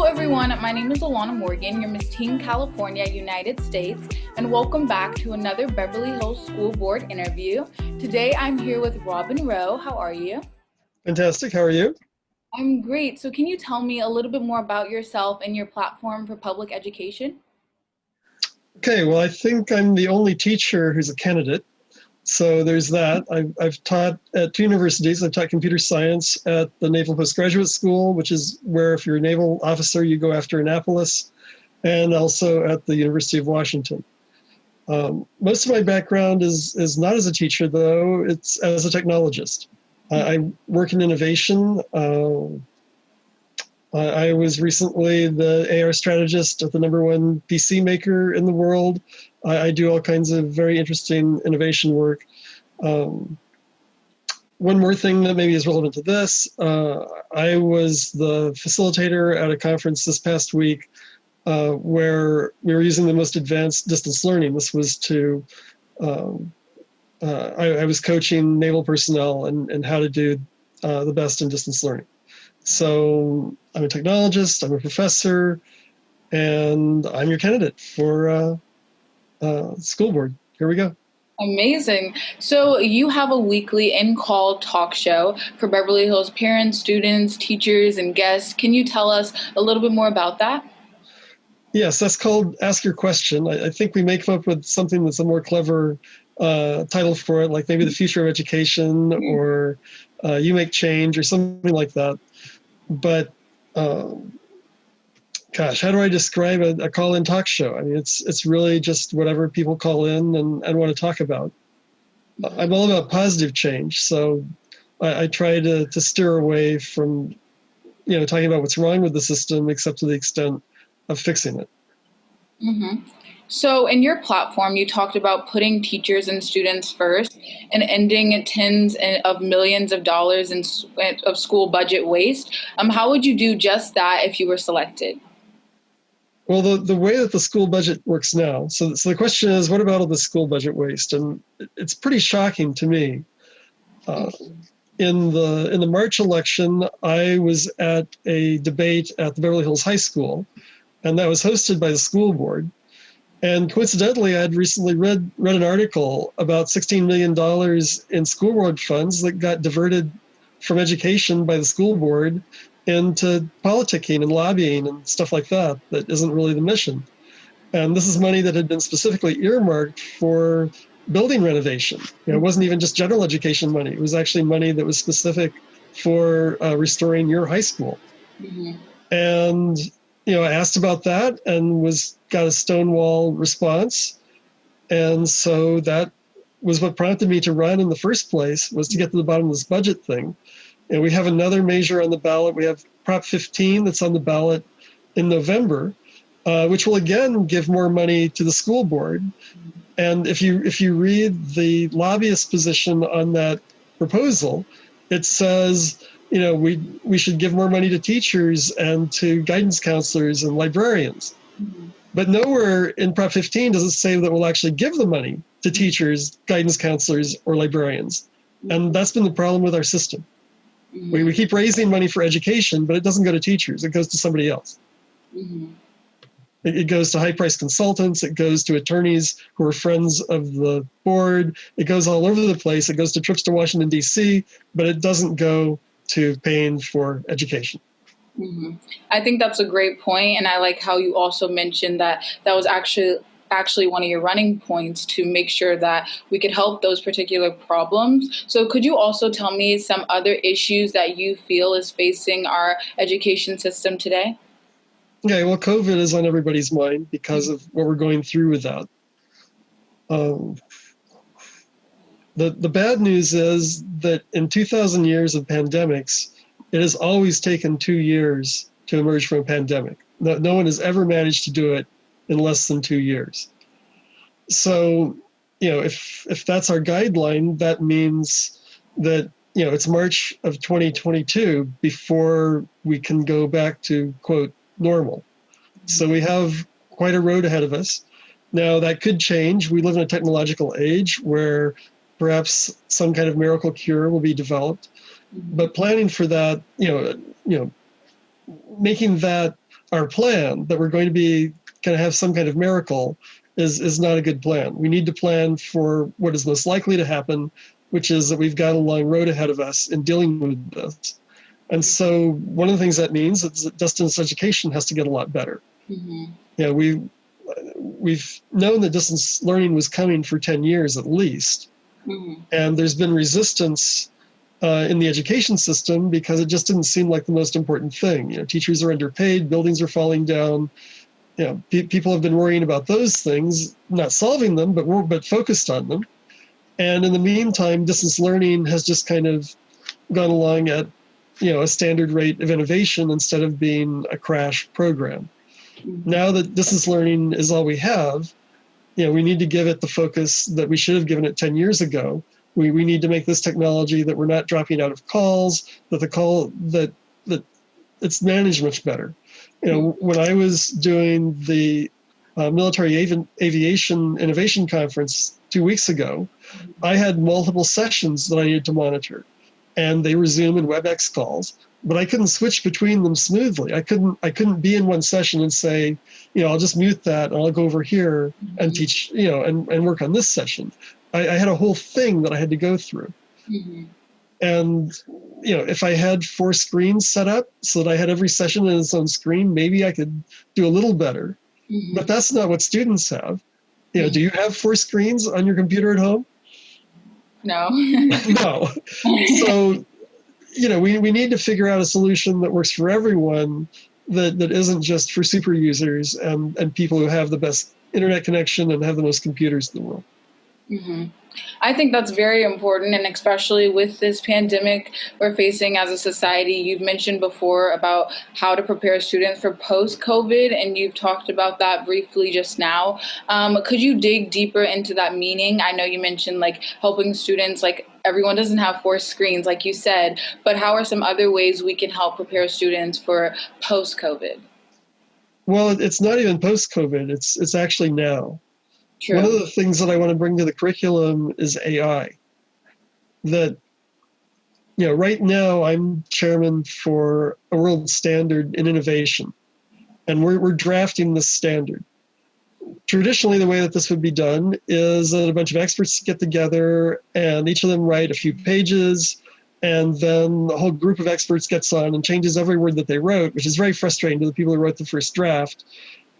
everyone, my name is Alana Morgan, your Miss Teen California, United States, and welcome back to another Beverly Hills School Board interview. Today I'm here with Robin Rowe. How are you? Fantastic. How are you? I'm great. So can you tell me a little bit more about yourself and your platform for public education? Okay, well, I think I'm the only teacher who's a candidate. So there's that. I've taught at two universities. I've taught computer science at the Naval Postgraduate School, which is where if you're a naval officer, you go after Annapolis, and also at the University of Washington. Most of my background is not as a teacher, though. It's as a technologist. I work in innovation. I was recently the AR strategist at the #1 PC maker in the world. I do all kinds of very interesting innovation work. One more thing that maybe is relevant to this, I was the facilitator at a conference this past week where we were using the most advanced distance learning. This was to, I was coaching naval personnel and how to do the best in distance learning. So I'm a technologist, I'm a professor, and I'm your candidate for school board. Here we go. Amazing. So you have a weekly in-call talk show for Beverly Hills parents, students, teachers, and guests. Can you tell us a little bit more about that? Yes, that's called Ask Your Question. I think we may come up with something that's a more clever title for it, like maybe the future of education or you make change or something like that. But gosh, how do I describe a call-in talk show? I mean, it's really just whatever people call in and want to talk about. I'm all about positive change, so I try to steer away from, talking about what's wrong with the system, except to the extent of fixing it. Mm-hmm. So in your platform, you talked about putting teachers and students first and ending tens of millions of dollars of school budget waste. How would you do just that if you were selected? Well, the way that the school budget works now, so the question is, what about all the school budget waste? And it's pretty shocking to me. In the March election, I was at a debate at the Beverly Hills High School, and that was hosted by the school board. And coincidentally, I had recently read an article about $16 million in school board funds that got diverted from education by the school board into politicking and lobbying and stuff like that isn't really the mission. And this is money that had been specifically earmarked for building renovation. It wasn't even just general education money. It was actually money that was specific for restoring your high school. Mm-hmm. And I asked about that and got a stonewall response. And so that was what prompted me to run in the first place, was to get to the bottom of this budget thing. And we have another measure on the ballot. We have Prop 15 that's on the ballot in November, which will again give more money to the school board. And if you read the lobbyist position on that proposal, it says, we should give more money to teachers and to guidance counselors and librarians. Mm-hmm. But nowhere in Prop 15 does it say that we'll actually give the money to teachers, guidance counselors, or librarians. And that's been the problem with our system. Mm-hmm. We keep raising money for education, but it doesn't go to teachers. It goes to somebody else. Mm-hmm. It goes to high-priced consultants. It goes to attorneys who are friends of the board. It goes all over the place. It goes to trips to Washington, D.C., but it doesn't go to paying for education. Mm-hmm. I think that's a great point, and I like how you also mentioned that was actually one of your running points to make sure that we could help those particular problems. So could you also tell me some other issues that you feel is facing our education system today? Okay, well, COVID is on everybody's mind because of what we're going through with that. The bad news is that in 2,000 years of pandemics, it has always taken 2 years to emerge from a pandemic. No one has ever managed to do it in less than 2 years. So, if that's our guideline, that means that, it's March of 2022 before we can go back to, quote, normal. So we have quite a road ahead of us. Now, that could change. We live in a technological age where perhaps some kind of miracle cure will be developed. But planning for that, making that our plan that we're going to be kind of have some kind of miracle is not a good plan. We need to plan for what is most likely to happen, which is that we've got a long road ahead of us in dealing with this. And so one of the things that means is that distance education has to get a lot better. Mm-hmm. Yeah, we've known that distance learning was coming for 10 years at least. Mm-hmm. And there's been resistance in the education system because it just didn't seem like the most important thing. Teachers are underpaid, buildings are falling down. People have been worrying about those things, not solving them, but focused on them. And in the meantime, distance learning has just kind of gone along at a standard rate of innovation instead of being a crash program. Mm-hmm. Now that distance learning is all we have, we need to give it the focus that we should have given it 10 years ago. We need to make this technology that we're not dropping out of calls, that it's managed much better. When I was doing the Military Aviation Innovation Conference 2 weeks ago, I had multiple sessions that I needed to monitor, and they were Zoom and WebEx calls, but I couldn't switch between them smoothly. I couldn't be in one session and say, I'll just mute that and I'll go over here and teach, and work on this session. I had a whole thing that I had to go through. Mm-hmm. And, if I had 4 screens set up so that I had every session in its own screen, maybe I could do a little better. Mm-hmm. But that's not what students have. Do you have 4 screens on your computer at home? No. No. So, we need to figure out a solution that works for everyone, that isn't just for super users and people who have the best internet connection and have the most computers in the world. Mm-hmm. I think that's very important, and especially with this pandemic we're facing as a society. You've mentioned before about how to prepare students for post-COVID, and you've talked about that briefly just now. Could you dig deeper into that meaning? I know you mentioned helping students, everyone doesn't have 4 screens, like you said, but how are some other ways we can help prepare students for post-COVID? Well, it's not even post-COVID, it's actually now. True. One of the things that I want to bring to the curriculum is AI. That, right now I'm chairman for a world standard in innovation, and we're drafting this standard. Traditionally, the way that this would be done is that a bunch of experts get together and each of them write a few pages, and then the whole group of experts gets on and changes every word that they wrote, which is very frustrating to the people who wrote the first draft,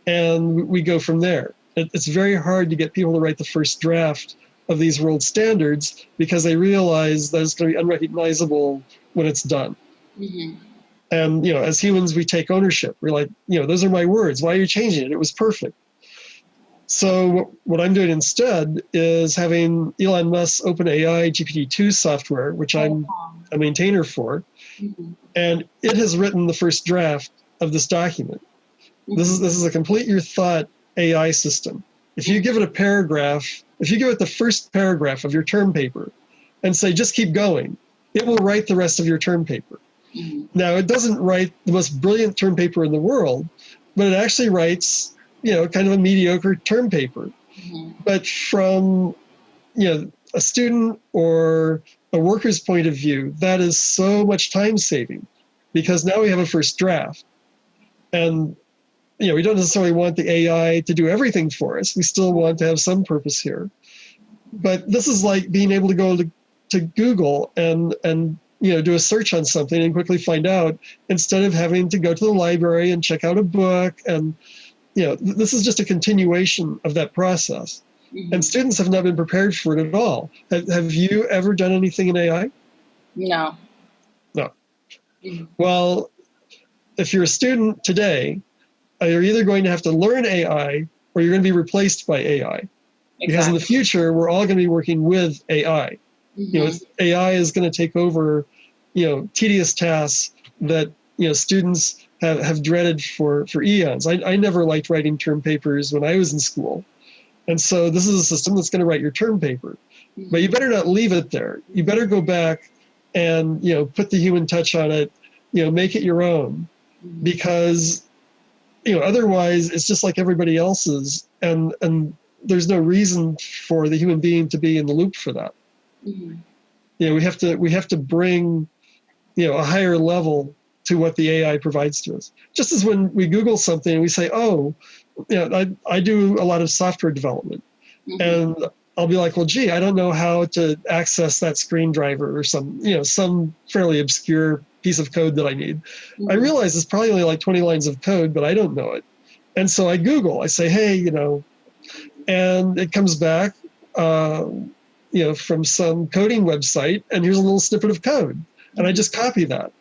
and we go from there. It's very hard to get people to write the first draft of these world standards because they realize that it's going to be unrecognizable when it's done. Mm-hmm. And, as humans, we take ownership. We're like, those are my words. Why are you changing it? It was perfect. So what I'm doing instead is having Elon Musk's OpenAI GPT-2 software, which I'm a maintainer for, Mm-hmm. and it has written the first draft of this document. Mm-hmm. This is a complete your thought AI system. If you give it a paragraph, if you give it the first paragraph of your term paper and say, just keep going, it will write the rest of your term paper. Mm-hmm. Now, it doesn't write the most brilliant term paper in the world, but it actually writes, kind of a mediocre term paper. Mm-hmm. But from, a student or a worker's point of view, that is so much time saving because now we have a first draft. And we don't necessarily want the AI to do everything for us. We still want to have some purpose here. But this is like being able to go to Google and do a search on something and quickly find out instead of having to go to the library and check out a book. And, this is just a continuation of that process. Mm-hmm. And students have not been prepared for it at all. Have you ever done anything in AI? No. No. Mm-hmm. Well, if you're a student today, you're either going to have to learn AI or you're going to be replaced by AI. Exactly. Because in the future, we're all going to be working with AI. Mm-hmm. AI is going to take over, tedious tasks that, students have dreaded for eons. I never liked writing term papers when I was in school. And so this is a system that's going to write your term paper. Mm-hmm. But you better not leave it there. You better go back and, put the human touch on it, make it your own. Mm-hmm. Because otherwise it's just like everybody else's, and there's no reason for the human being to be in the loop for that. Mm-hmm. We have to bring, a higher level to what the AI provides to us. Just as when we Google something and we say, oh, I do a lot of software development. And I'll be like, well, gee, I don't know how to access that screen driver or some fairly obscure piece of code that I need. I realize it's probably only like 20 lines of code, but I don't know it. And so I Google, I say, hey, and it comes back, from some coding website, and here's a little snippet of code. And I just copy that.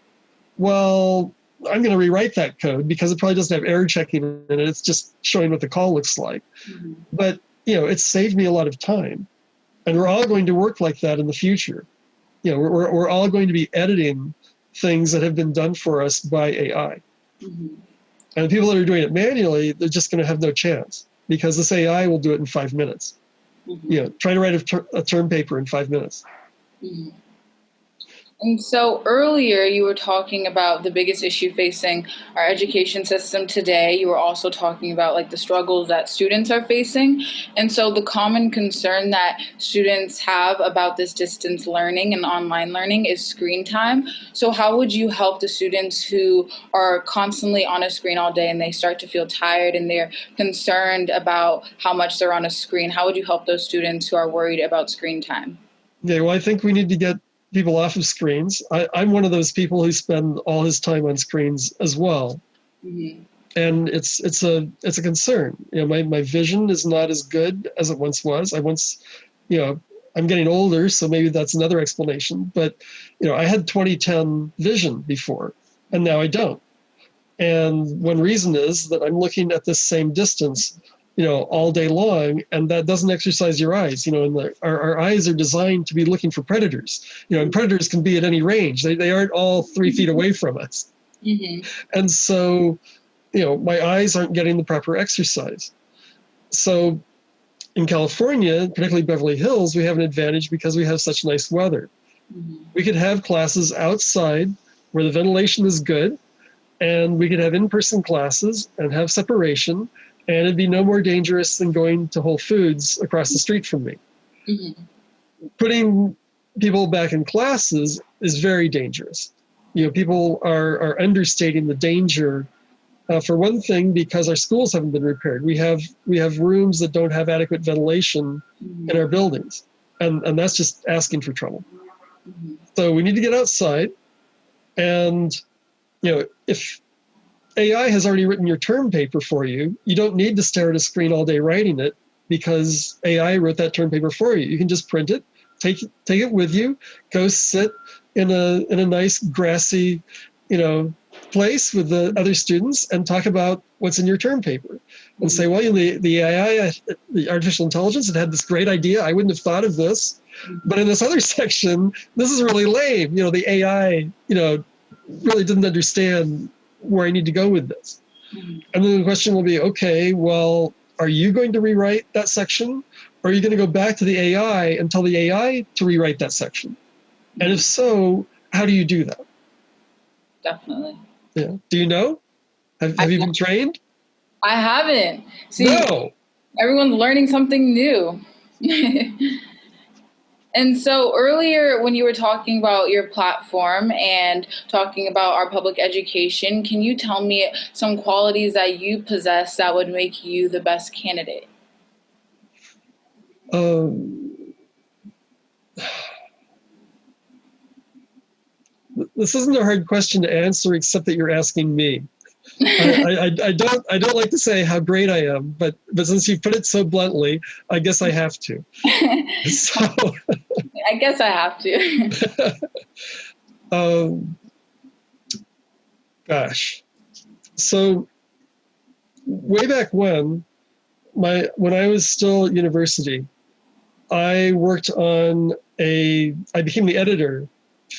Well, I'm going to rewrite that code because it probably doesn't have error checking in it. It's just showing what the call looks like. But, it's saved me a lot of time. And we're all going to work like that in the future. We're all going to be editing things that have been done for us by AI. And the people that are doing it manually, they're just going to have no chance because this AI will do it in 5 minutes. Try to write a term paper in 5 minutes. And so earlier you were talking about the biggest issue facing our education system today. You were also talking about like the struggles that students are facing. And so the common concern that students have about this distance learning and online learning is screen time. So how would you help the students who are constantly on a screen all day and they start to feel tired and they're concerned about how much they're on a screen? How would you help those students who are worried about screen time? Yeah, well, I think we need to get people off of screens. I'm one of those people who spend all his time on screens as well. And it's a concern. My vision is not as good as it once was. I'm getting older, so maybe that's another explanation. But, I had 20/10 vision before, and now I don't. And one reason is that I'm looking at this same distance all day long, and that doesn't exercise your eyes. And our eyes are designed to be looking for predators. And predators can be at any range. They aren't all 3 feet away from us. And so, my eyes aren't getting the proper exercise. So in California, particularly Beverly Hills, we have an advantage because we have such nice weather. We could have classes outside where the ventilation is good, and we could have in-person classes and have separation, and it'd be no more dangerous than going to Whole Foods across the street from me. Putting people back in classes is very dangerous. People are understating the danger. For one thing, because our schools haven't been repaired. We have rooms that don't have adequate ventilation in our buildings, and that's just asking for trouble. So we need to get outside, and if AI has already written your term paper for you, you don't need to stare at a screen all day writing it because AI wrote that term paper for you. You can just print it, take it with you, go sit in a nice grassy, place with the other students and talk about what's in your term paper and say, well, the AI, the artificial intelligence, it had this great idea. I wouldn't have thought of this, but in this other section, this is really lame. The AI, really didn't understand where I need to go with this. And then the question will be, okay, well, are you going to rewrite that section? Or are you going to go back to the AI and tell the AI to rewrite that section? And if so, how do you do that? Definitely. Yeah. Do you know? Have you been trained? I haven't. See, no. Everyone's learning something new. And so earlier when you were talking about your platform and talking about our public education, can you tell me some qualities that you possess that would make you the best candidate? This isn't a hard question to answer, except that you're asking me. I don't like to say how great I am, but since you put it so bluntly, I guess I have to. So, I guess I have to. Gosh. So way back when I was still at university, I became the editor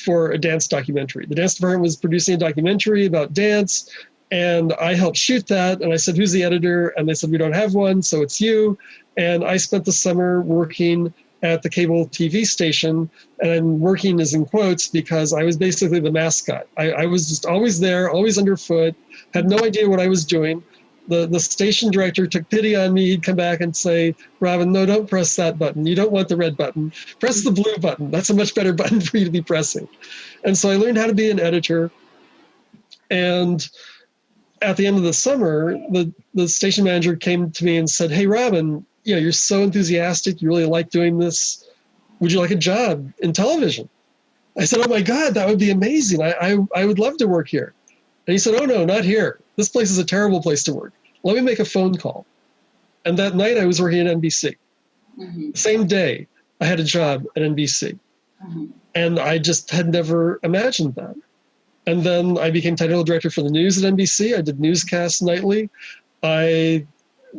for a dance documentary. The dance department was producing a documentary about dance, and I helped shoot that. And I said, who's the editor? And they said, we don't have one, so it's you. And I spent the summer working at the cable TV station, and working is in quotes because I was basically the mascot. I was just always there, always underfoot, had no idea what I was doing. The station director took pity on me. He'd come back and say, Robin, no, don't press that button. You don't want the red button. Press the blue button. That's a much better button for you to be pressing. And so I learned how to be an editor. And at the end of the summer, the station manager came to me and said, "Hey, Robin, you're so enthusiastic. You really like doing this. Would you like a job in television?" I said, "Oh my God, that would be amazing. I would love to work here." And he said, "Oh no, not here. This place is a terrible place to work. Let me make a phone call." And that night I was working at NBC. Mm-hmm. Same day, I had a job at NBC. Mm-hmm. And I just had never imagined that. And then I became technical director for the news at NBC. I did newscasts nightly. Then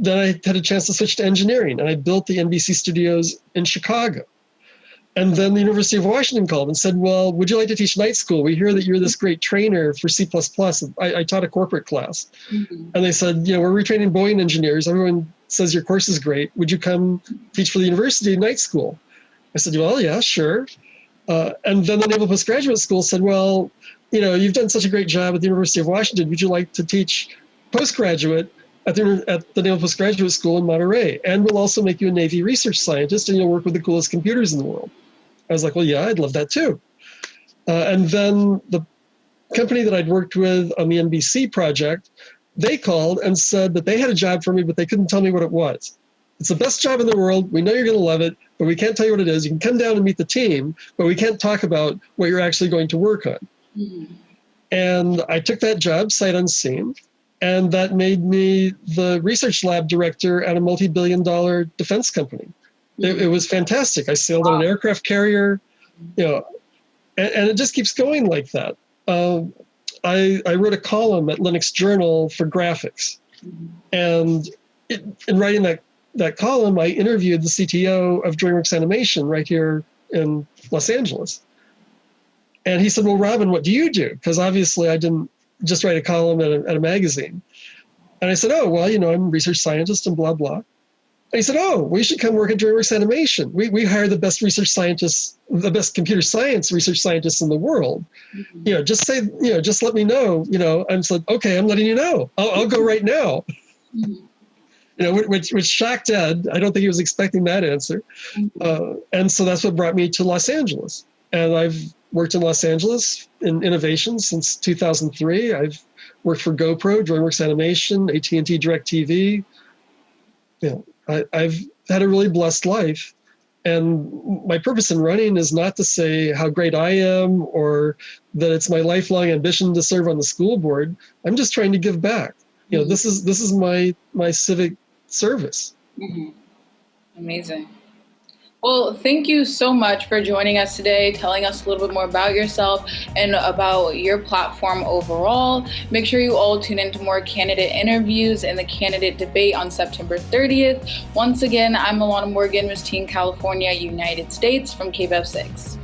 I had a chance to switch to engineering, and I built the NBC studios in Chicago. And then the University of Washington called and said, "Well, would you like to teach night school? We hear that you're this great trainer for C++. I taught a corporate class." Mm-hmm. And they said, "We're retraining Boeing engineers. Everyone says your course is great. Would you come teach for the university night school?" I said, "Well, yeah, sure." And then the Naval Postgraduate School said, "Well, you've done such a great job at the University of Washington. Would you like to teach postgraduate at the Naval Postgraduate School in Monterey? And we'll also make you a Navy research scientist, and you'll work with the coolest computers in the world." I was like, "Well, yeah, I'd love that too." And then the company that I'd worked with on the NBC project, they called and said that they had a job for me, but they couldn't tell me what it was. "It's the best job in the world. We know you're going to love it, but we can't tell you what it is. You can come down and meet the team, but we can't talk about what you're actually going to work on." Mm-hmm. And I took that job sight unseen, and that made me the research lab director at a multi-billion-dollar defense company. Mm-hmm. It was fantastic. I sailed on an aircraft carrier, and it just keeps going like that. I wrote a column at Linux Journal for graphics, mm-hmm. and in writing that column, I interviewed the CTO of DreamWorks Animation right here in Los Angeles. And he said, "Well, Robin, what do you do?" Because obviously I didn't just write a column at a magazine. And I said, "Oh, well, I'm a research scientist and blah, blah." And he said, "Oh, we should come work at DreamWorks Animation. We hire the best research scientists, the best computer science research scientists in the world. Mm-hmm. Just let me know." I said, "Okay, I'm letting you know. I'll go right now." Mm-hmm. Which shocked Ed. I don't think he was expecting that answer. Mm-hmm. And so that's what brought me to Los Angeles. And I've worked in Los Angeles in innovation since 2003. I've worked for GoPro, DreamWorks Animation, AT&T DirecTV. I've had a really blessed life. And my purpose in running is not to say how great I am or that it's my lifelong ambition to serve on the school board. I'm just trying to give back. Mm-hmm. This is my civic service. Mm-hmm. Amazing. Well, thank you so much for joining us today, telling us a little bit more about yourself and about your platform overall. Make sure you all tune into more candidate interviews and the candidate debate on September 30th. Once again, I'm Alana Morgan, Miss Teen California, United States from KBEV 6.